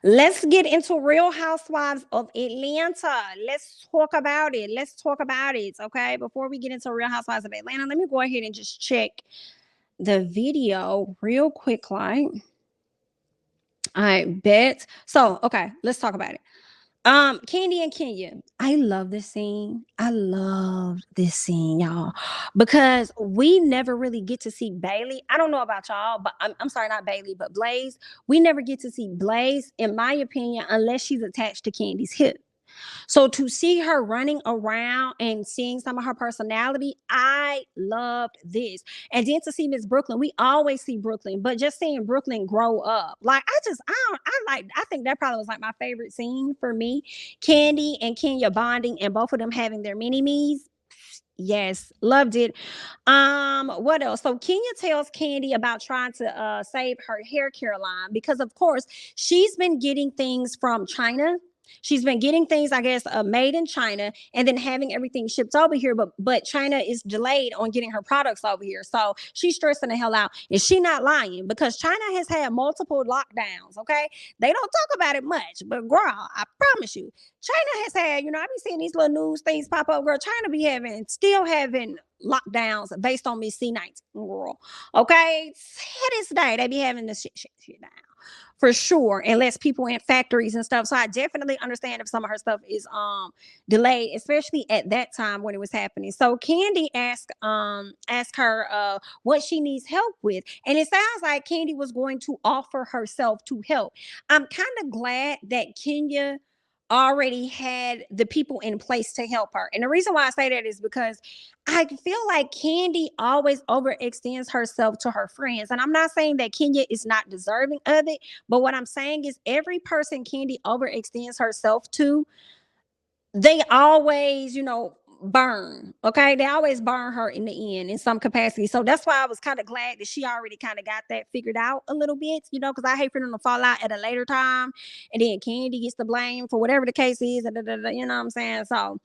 Let's get into Real Housewives of Atlanta. Let's talk about it. Let's talk about it. Okay. Before we get into Real Housewives of Atlanta, let me go ahead and just check the video real quick. Like, I bet. So, okay, let's talk about it. Kandi and Kenya. I love this scene. I love this scene, y'all, because we never really get to see Bailey. I don't know about y'all, but I'm sorry, not Bailey, but Blaze. We never get to see Blaze, in my opinion, unless she's attached to Candy's hip. So to see her running around and seeing some of her personality, I loved this. And then to see Miss Brooklyn, we always see Brooklyn, but just seeing Brooklyn grow up, like I think that probably was like my favorite scene for me. Kandi and Kenya bonding and both of them having their mini me's. Yes, loved it. What else? So Kenya tells Kandi about trying to save her hair care line because of course she's been getting things from China. She's been getting things, I guess, made in China and then having everything shipped over here. But China is delayed on getting her products over here. So she's stressing the hell out. And she not lying because China has had multiple lockdowns. Okay. They don't talk about it much. But girl, I promise you, China has had, I be seeing these little news things pop up. Girl, China be still having lockdowns based on Miss C19 girl. Okay. To this day, they be having this shit down for sure, unless people in factories and stuff. So I definitely understand if some of her stuff is delayed, especially at that time when it was happening. So Kandi asked her what she needs help with, and it sounds like Kandi was going to offer herself to help. I'm kind of glad that Kenya already had the people in place to help her. And the reason why I say that is because I feel like Kandi always overextends herself to her friends. And I'm not saying that Kenya is not deserving of it, but what I'm saying is every person Kandi overextends herself to, they always, burn. Okay. They always burn her in the end in some capacity. So that's why I was kind of glad that she already kind of got that figured out a little bit, because I hate for them to fall out at a later time and then Kandi gets the blame for whatever the case is. You know what I'm saying? So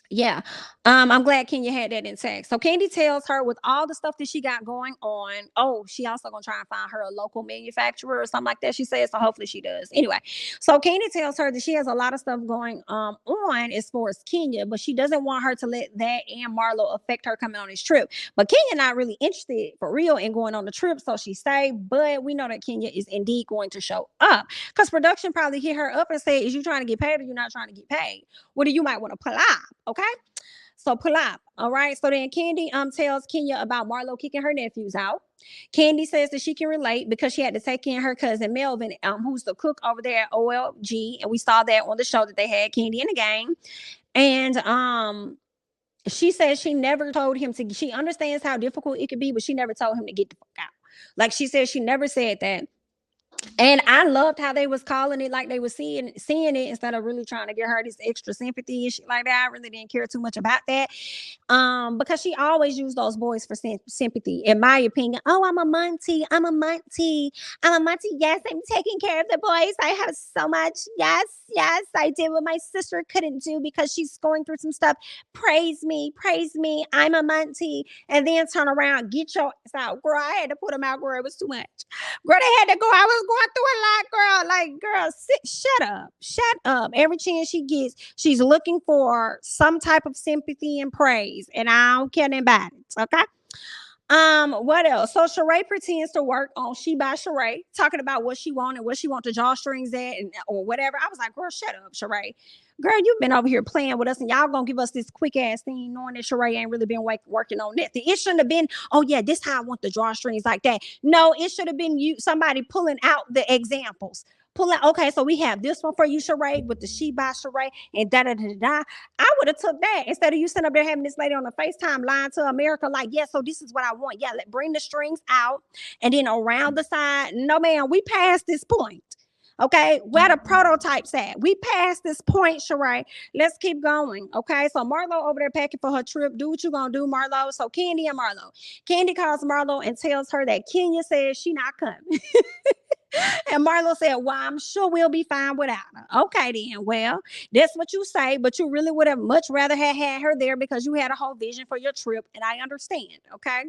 yeah. I'm glad Kenya had that intact. So Kandi tells her with all the stuff that she got going on, she also gonna try and find her a local manufacturer or something like that, she says. So hopefully she does. Anyway, so Kandi tells her that she has a lot of stuff going on as far as Kenya, but she doesn't want her to let that and Marlo affect her coming on this trip. But Kenya not really interested for real in going on the trip, so she say, but we know that Kenya is indeed going to show up. Because production probably hit her up and said, is you trying to get paid or you not trying to get paid? What do you might want to pull up? Okay. So pull up. All right. So then Kandi tells Kenya about Marlo kicking her nephews out. Kandi says that she can relate because she had to take in her cousin Melvin, who's the cook over there at OLG. And we saw that on the show that they had Kandi in the game. And she says she never told him she understands how difficult it could be, but she never told him to get the fuck out. Like she said, she never said that. And I loved how they was calling it like they was seeing it instead of really trying to get her this extra sympathy and shit like that. I really didn't care too much about that. Because she always used those boys for sympathy, in my opinion. Oh, I'm a Monty. Yes, I'm taking care of the boys. I have so much. Yes, I did what my sister couldn't do because she's going through some stuff. Praise me. I'm a Monty. And then turn around, get your ass out. Girl, I had to put them out, girl. It was too much. Girl, they had to go. I was going through a lot, girl. Like, girl, shut up. Every chance she gets, she's looking for some type of sympathy and praise, and I don't care about it. Okay. What else? So Sheree pretends to work on She by Sheree, talking about what she want the drawstrings at or whatever. I was like, girl, shut up, Sheree. Girl, you've been over here playing with us and y'all gonna give us this quick ass thing knowing that Sheree ain't really been working on nothing. It shouldn't have been, oh yeah, this how I want the drawstrings like that. No, it should have been somebody pulling out the examples. Okay, so we have this one for you, Sheree, with the She by Sheree and da. I would have took that instead of you sitting up there having this lady on the FaceTime lying to America like, yeah, so this is what I want. Yeah, bring the strings out and then around the side. No, man, we passed this point. Okay, where the prototypes at? We passed this point, Sheree. Let's keep going. Okay, so Marlo over there packing for her trip. Do what you gonna do, Marlo. So Kandi and Marlo. Kandi calls Marlo and tells her that Kenya says she not coming. And Marlo said, well, I'm sure we'll be fine without her. Okay, then. Well, that's what you say, but you really would have much rather had her there because you had a whole vision for your trip, and I understand. Okay.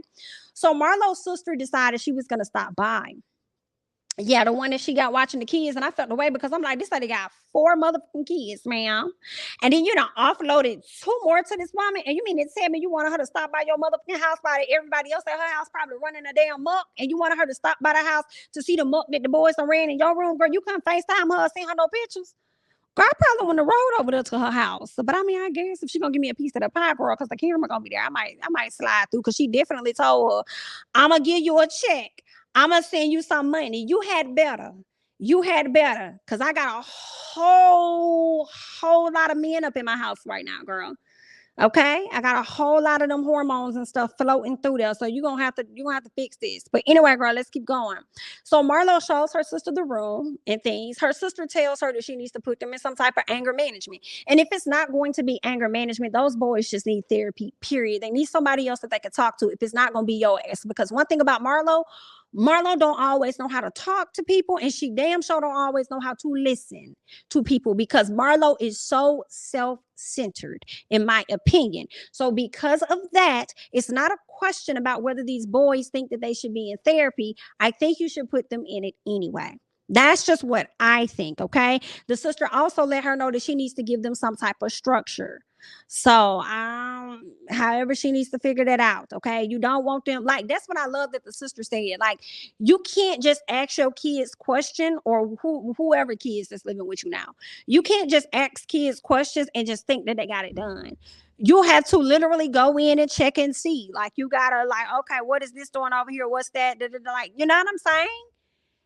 So Marlo's sister decided she was going to stop by. Yeah, the one that she got watching the kids, and I felt the way because I'm like, this lady got 4 motherfucking kids, ma'am. And then you done offloaded 2 more to this woman, and you mean to tell me you wanted her to stop by your motherfucking house while everybody else at her house probably running a damn muck, and you wanted her to stop by the house to see the muck that the boys done ran in your room, girl? You couldn't FaceTime her or send her no pictures. Girl, I probably wouldn't have rode over there to her house. But I mean, I guess if she gonna give me a piece of the pie, girl, because the camera gonna be there, I might slide through. Because she definitely told her, I'm gonna give you a check. I'm gonna send you some money. You had better. You had better. Because I got a whole lot of men up in my house right now, girl. Okay, I got a whole lot of them hormones and stuff floating through there, so you're gonna have to fix this. But anyway, girl, let's keep going. So Marlo shows her sister the room and things. Her sister tells her that she needs to put them in some type of anger management. And if it's not going to be anger management, those boys just need therapy. Period. They need somebody else that they can talk to. If it's not gonna be your ass, because one thing about Marlo don't always know how to talk to people, and she damn sure don't always know how to listen to people because Marlo is so self-centered, in my opinion. So because of that, it's not a question about whether these boys think that they should be in therapy. I think you should put them in it anyway. That's just what I think, okay? The sister also let her know that she needs to give them some type of structure. So, however she needs to figure that out, okay? You don't want them like that's what I love that the sister said. Like, you can't just ask your kids question or whoever kids that's living with you now. You can't just ask kids questions and just think that they got it done. You have to literally go in and check and see. Like, you gotta like, okay, what is this doing over here? What's that? Like, you know what I'm saying?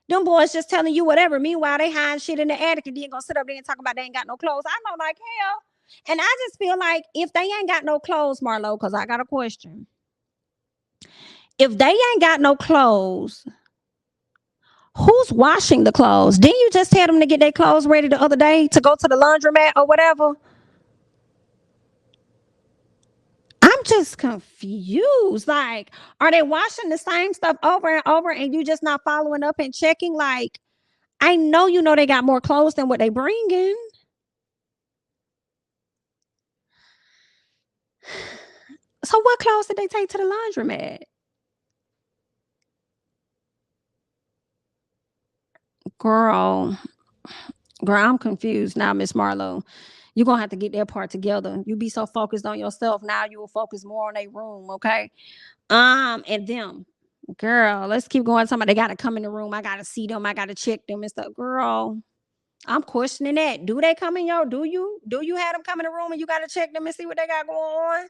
Them boys just telling you whatever. Meanwhile, they hiding shit in the attic and then gonna sit up there and talk about they ain't got no clothes. I know like hell. And I just feel like if they ain't got no clothes, Marlo, because I got a question. If they ain't got no clothes, who's washing the clothes? Didn't you just tell them to get their clothes ready the other day to go to the laundromat or whatever? I'm just confused. Like, are they washing the same stuff over and over and you just not following up and checking? Like, I know you know they got more clothes than what they bring in. So what clothes did they take to the laundromat? Girl, I'm confused now, Miss Marlo. You're gonna have to get that part together. You be so focused on yourself. Now you will focus more on a room, okay? And them. Girl, let's keep going. Somebody gotta come in the room. I gotta see them. I gotta check them and stuff. Girl, I'm questioning that. Do they come in your do you have them come in the room and you gotta check them and see what they got going on?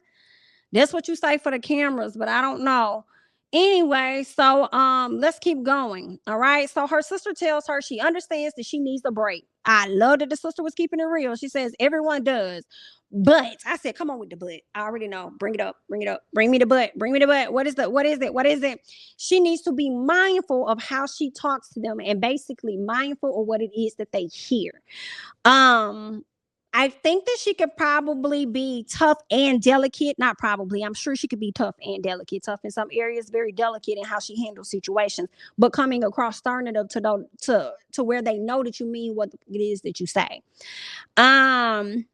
That's what you say for the cameras, but I don't know. Anyway, so let's keep going. All right. So her sister tells her she understands that she needs a break. I love that the sister was keeping it real. She says everyone does. But I said, come on with the butt. I already know. Bring it up. Bring it up. Bring me the butt. Bring me the butt. What is the what is it? What is it? She needs to be mindful of how she talks to them and basically mindful of what it is that they hear. Um, I think that she could probably be tough and delicate. Not probably. I'm sure she could be tough and delicate. Tough in some areas, very delicate in how she handles situations, but coming across stern enough to where they know that you mean what it is that you say. Um,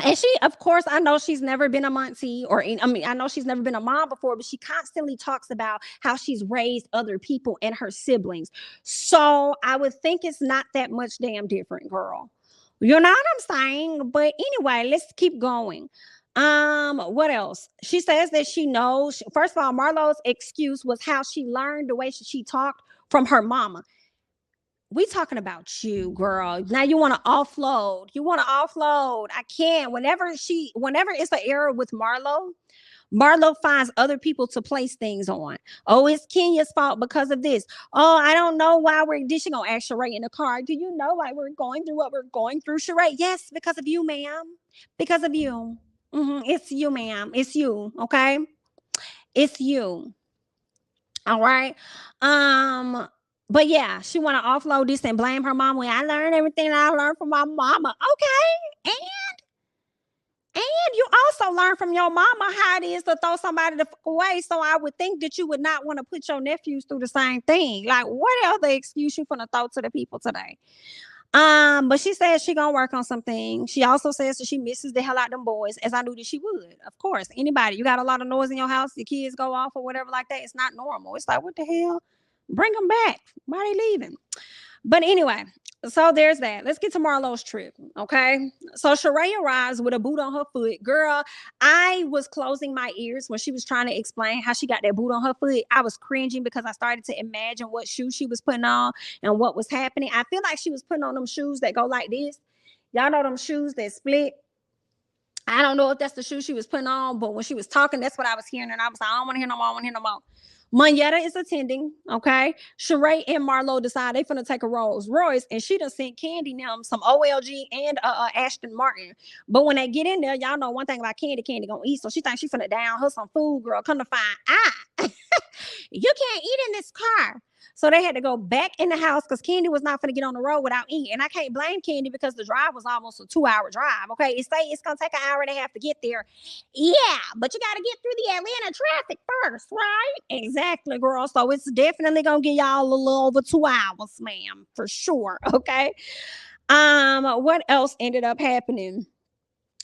and she, of course, I know she's never been a Muncie I mean, I know she's never been a mom before, but she constantly talks about how she's raised other people and her siblings. So I would think it's not that much damn different, girl. You know what I'm saying? But anyway, let's keep going. What else? She says that she knows. First of all, Marlo's excuse was how she learned the way she talked from her mama. We talking about you, girl. Now you want to offload. You want to offload. I can't. Whenever it's an error with Marlo finds other people to place things on. Oh, it's Kenya's fault because of this. Oh, I don't know why we're dishing on ask Sheree in the car. Do you know why we're going through what we're going through, Sheree? Yes, because of you, ma'am. Because of you. It's you, ma'am. It's you. Okay. It's you. All right. Um, but yeah, she want to offload this and blame her mom when I learned everything I learned from my mama. Okay. And you also learn from your mama how it is to throw somebody the fuck away. So I would think that you would not want to put your nephews through the same thing. Like, what other excuse you gonna throw to the people today? But she says she gonna work on something. She also says that she misses the hell out of them boys, as I knew that she would. Of course, anybody, you got a lot of noise in your house, the kids go off or whatever like that. It's not normal. It's like, what the hell? Bring them back. Why are they leaving? But anyway, so there's that. Let's get to Marlo's trip. Okay. So Sheree arrives with a boot on her foot. Girl, I was closing my ears when she was trying to explain how she got that boot on her foot. I was cringing because I started to imagine what shoes she was putting on and what was happening. I feel like she was putting on them shoes that go like this. Y'all know them shoes that split. I don't know if that's the shoe she was putting on, but when she was talking, that's what I was hearing. And I was like, I don't want to hear no more. I want to hear no more. Monyetta is attending, okay? Sheree and Marlo decide they finna take a Rolls Royce, and she done sent Kandi now some OLG and Ashton Martin. But when they get in there, y'all know one thing about Kandi gonna eat, so she thinks she finna down her some food, girl. Come to find, you can't eat in this car. So they had to go back in the house because Kandi was not going to get on the road without eating. And I can't blame Kandi because the drive was almost a 2-hour drive. Okay. It's going to take an hour and a half to get there. Yeah. But you got to get through the Atlanta traffic first, right? Exactly, girl. So it's definitely going to get y'all a little over 2 hours, ma'am, for sure. Okay. What else ended up happening?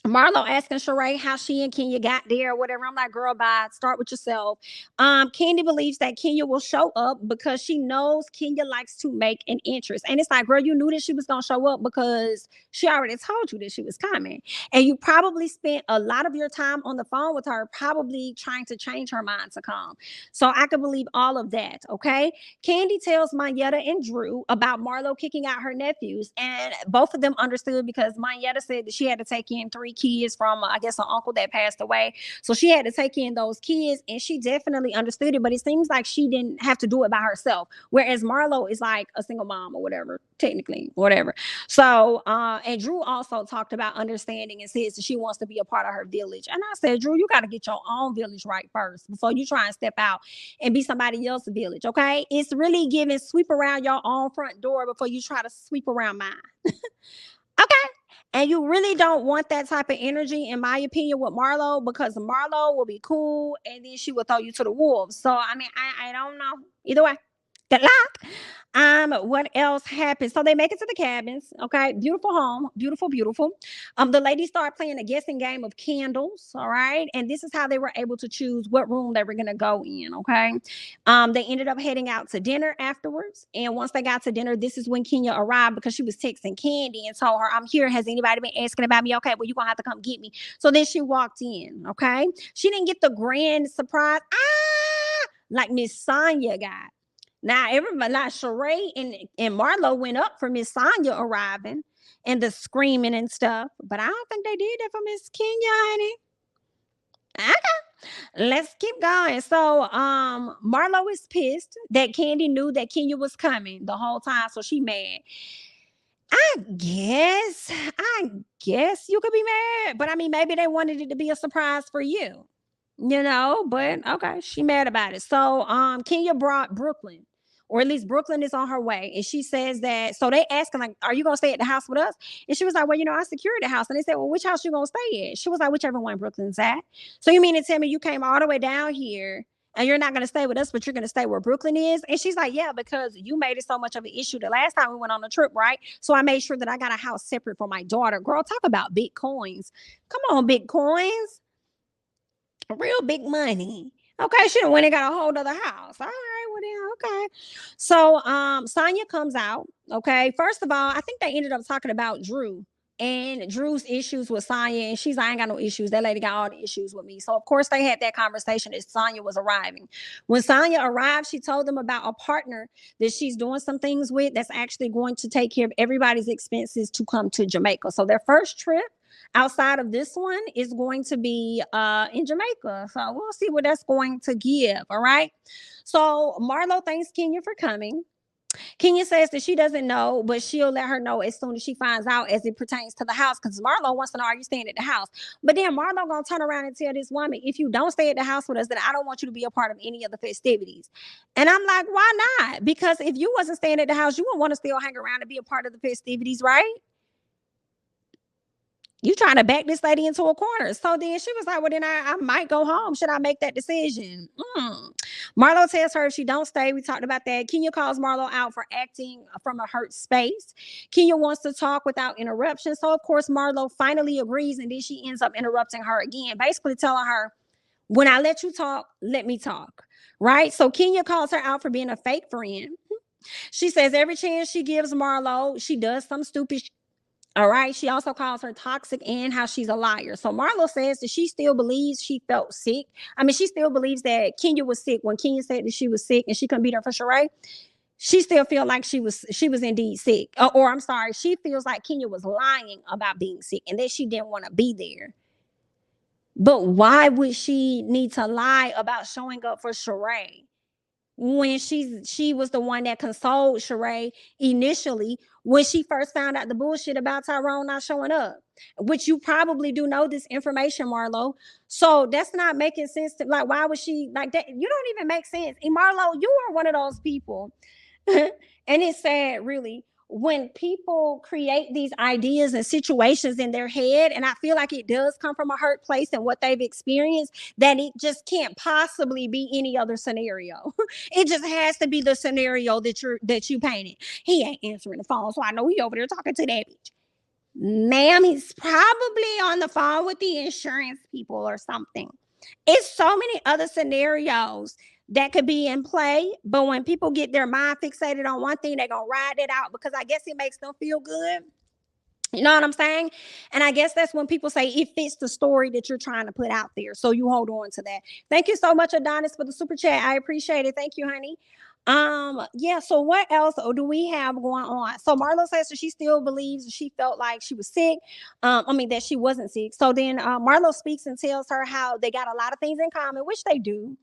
Marlo asking Sheree how she and Kenya got there or whatever. I'm like, girl, bye. Start with yourself. Kandi believes that Kenya will show up because she knows Kenya likes to make an interest. And it's like, girl, you knew that she was going to show up because she already told you that she was coming. And you probably spent a lot of your time on the phone with her, probably trying to change her mind to come. So I could believe all of that, okay? Kandi tells Monyetta and Drew about Marlo kicking out her nephews. And both of them understood because Monyetta said that she had to take in 3 kids from I guess an uncle that passed away, so she had to take in those kids, and she definitely understood it. But it seems like she didn't have to do it by herself, whereas Marlo is like a single mom or whatever, technically, whatever. So and Drew also talked about understanding and says that she wants to be a part of her village. And I said, Drew, you got to get your own village right first before you try and step out and be somebody else's village. Okay, it's really giving sweep around your own front door before you try to sweep around mine. Okay. And you really don't want that type of energy, in my opinion, with Marlo, because Marlo will be cool and then she will throw you to the wolves. So, I mean, I don't know. Either way, good luck. What else happened? So they make it to the cabins. Okay, beautiful home, beautiful, beautiful. The ladies start playing a guessing game of candles. All right, and this is how they were able to choose what room they were gonna go in. Okay, they ended up heading out to dinner afterwards, and once they got to dinner, this is when Kenya arrived because she was texting Kandi and told her, "I'm here. Has anybody been asking about me? Okay, well you're gonna have to come get me." So then she walked in. Okay, she didn't get the grand surprise. Like Miss Sanya got. Now, everybody, like Sheree and Marlo went up for Miss Sanya arriving and the screaming and stuff, but I don't think they did that for Miss Kenya, honey. Okay, let's keep going. So, Marlo is pissed that Kandi knew that Kenya was coming the whole time, so she mad. I guess, I guess you could be mad, but I mean, maybe they wanted it to be a surprise for you, but okay, she mad about it. So, Kenya brought Brooklyn, or at least Brooklyn is on her way. And she says that, so they asking, like, are you gonna stay at the house with us? And she was like, well, I secured the house. And they said, well, which house you gonna stay at? She was like, whichever one Brooklyn's at. So you mean to tell me you came all the way down here and you're not going to stay with us, but you're going to stay where Brooklyn is? And she's like, yeah, because you made it so much of an issue the last time we went on a trip, right? So I made sure that I got a house separate for my daughter. Girl, talk about big coins. Come on, big coins. Real big money. Okay, she done went and got a whole other house. All right, well then, okay. So Sanya comes out. Okay. First of all, I think they ended up talking about Drew and Drew's issues with Sanya. And she's like, I ain't got no issues. That lady got all the issues with me. So of course they had that conversation as Sanya was arriving. When Sanya arrived, she told them about a partner that she's doing some things with that's actually going to take care of everybody's expenses to come to Jamaica. So their first trip outside of this one is going to be in Jamaica. So we'll see what that's going to give. All right. So Marlo thanks Kenya for coming. Kenya says that she doesn't know, but she'll let her know as soon as she finds out as it pertains to the house. Because Marlo wants to know, are you staying at the house? But then Marlo gonna turn around and tell this woman, if you don't stay at the house with us, then I don't want you to be a part of any of the festivities. And I'm like, why not? Because if you wasn't staying at the house, you wouldn't want to still hang around and be a part of the festivities, right? You trying to back this lady into a corner. So then she was like, well, then I might go home. Should I make that decision? Marlo tells her if she don't stay. We talked about that. Kenya calls Marlo out for acting from a hurt space. Kenya wants to talk without interruption. So, of course, Marlo finally agrees, and then she ends up interrupting her again, basically telling her, when I let you talk, let me talk. right? So Kenya calls her out for being a fake friend. She says every chance she gives Marlo, she does some stupid. All right. She also calls her toxic and how she's a liar. So Marlo says that she still believes she felt sick. I mean, she still believes that Kenya was sick when Kenya said that she was sick and she couldn't beat her for Sheree. She still feel like she was indeed sick. Or I'm sorry, she feels like Kenya was lying about being sick and that she didn't want to be there. But why would she need to lie about showing up for Sheree when she was the one that consoled Sheree initially when she first found out the bullshit about Tyrone not showing up? Which you probably do know this information, Marlo. So that's not making sense to, like, why would she like that? You don't even make sense. And Marlo, you are one of those people. And it's sad, really, when people create these ideas and situations in their head, and I feel like it does come from a hurt place and what they've experienced, that it just can't possibly be any other scenario. It just has to be the scenario that you painted. He ain't answering the phone, so I know he over there talking to that bitch. Ma'am, he's probably on the phone with the insurance people or something. It's so many other scenarios that could be in play, but when people get their mind fixated on one thing, they're gonna ride it out because I guess it makes them feel good. You know what I'm saying? And I guess that's when people say it fits the story that you're trying to put out there. So you hold on to that. Thank you so much, Adonis, for the super chat. I appreciate it. Thank you, honey. Yeah, so what else do we have going on? So Marlo says that she still believes she felt like she was sick. I mean that she wasn't sick. So then Marlo speaks and tells her how they got a lot of things in common, which they do.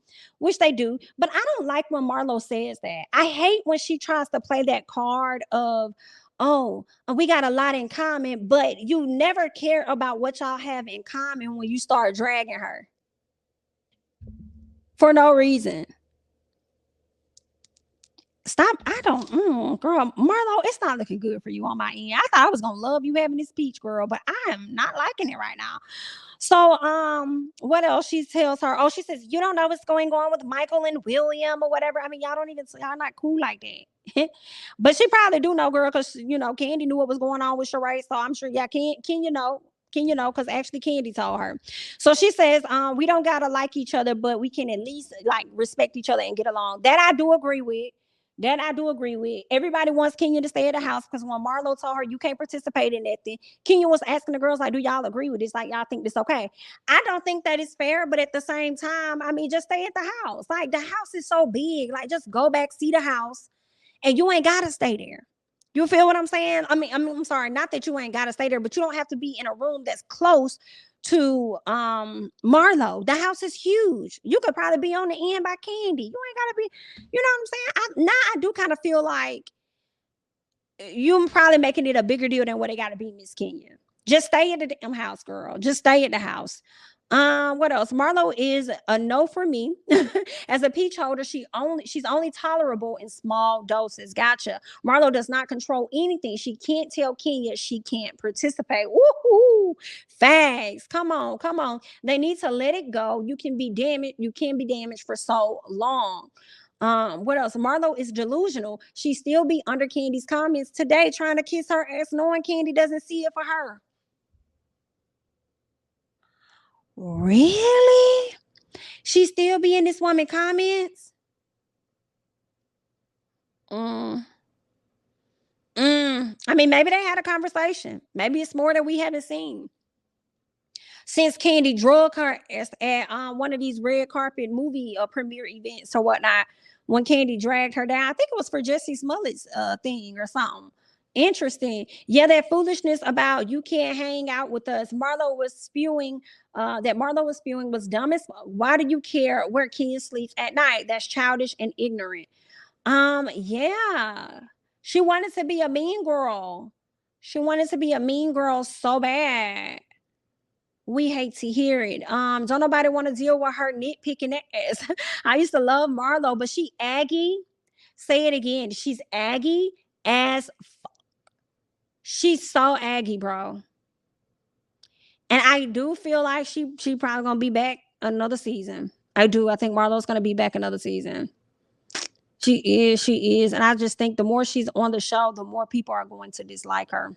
But I don't like when Marlo says that. I hate when she tries to play that card of, oh, we got a lot in common, but you never care about what y'all have in common when you start dragging her for no reason. Stop. I don't, girl, Marlo, it's not looking good for you on my end. I thought I was gonna love you having this speech, girl, but I am not liking it right now. So, what else? She tells her, oh, she says, you don't know what's going on with Michael and William or whatever. I mean, y'all not cool like that. But she probably do know, girl, because Kandi knew what was going on with Sheree. So I'm sure, yeah, because actually Kandi told her. So she says, we don't gotta like each other, but we can at least like respect each other and get along. That I do agree with. Everybody wants Kenya to stay at the house because when Marlo told her you can't participate in that thing, Kenya was asking the girls, like, do y'all agree with this? Like, y'all think this okay? I don't think that is fair, but at the same time, I mean, just stay at the house. Like, the house is so big. Like, just go back, see the house, and you ain't gotta stay there. You feel what I'm saying? I'm sorry, not that you ain't gotta stay there, but you don't have to be in a room that's close to Marlo. The house is huge. You could probably be on the end by Kandi. You ain't gotta be, you know what I'm saying? I do kind of feel like you're probably making it a bigger deal than what it gotta be, Miss Kenya. Just stay at the damn house, girl. Just stay at the house. What else? Marlo is a no for me. As a peach holder, she's only tolerable in small doses. Gotcha. Marlo does not control anything. She can't tell Kenya she can't participate. Woohoo! Fags. Come on. They need to let it go. You can be damaged for so long. What else? Marlo is delusional. She still be under Kandi's comments today, trying to kiss her ass, knowing Kandi doesn't see it for her. Really? She still be in this woman comments? I mean, maybe they had a conversation. Maybe it's more that we haven't seen. Since Kandi drug her at one of these red carpet movie premiere events or whatnot, when Kandi dragged her down, I think it was for Jesse Smollett's thing or something. Interesting. Yeah, that foolishness about you can't hang out with us. Marlo was spewing was dumb as why do you care where kids sleep at night? That's childish and ignorant. Yeah. She wanted to be a mean girl. She wanted to be a mean girl so bad. We hate to hear it. Don't nobody want to deal with her nitpicking ass. I used to love Marlo, but she aggy. Say it again. She's aggy as she's so aggy, bro. And I do feel like she probably gonna be back another season. I do. I think Marlo's gonna be back another season. She is. And I just think the more she's on the show, the more people are going to dislike her.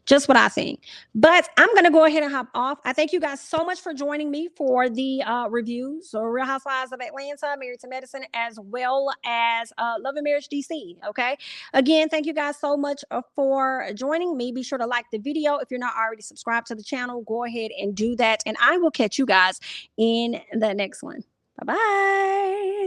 Just what I think. But I'm going to go ahead and hop off. I thank you guys so much for joining me for the reviews. So Real Housewives of Atlanta, Married to Medicine, as well as Love and Marriage DC. Okay. Again, thank you guys so much for joining me. Be sure to like the video. If you're not already subscribed to the channel, go ahead and do that. And I will catch you guys in the next one. Bye-bye.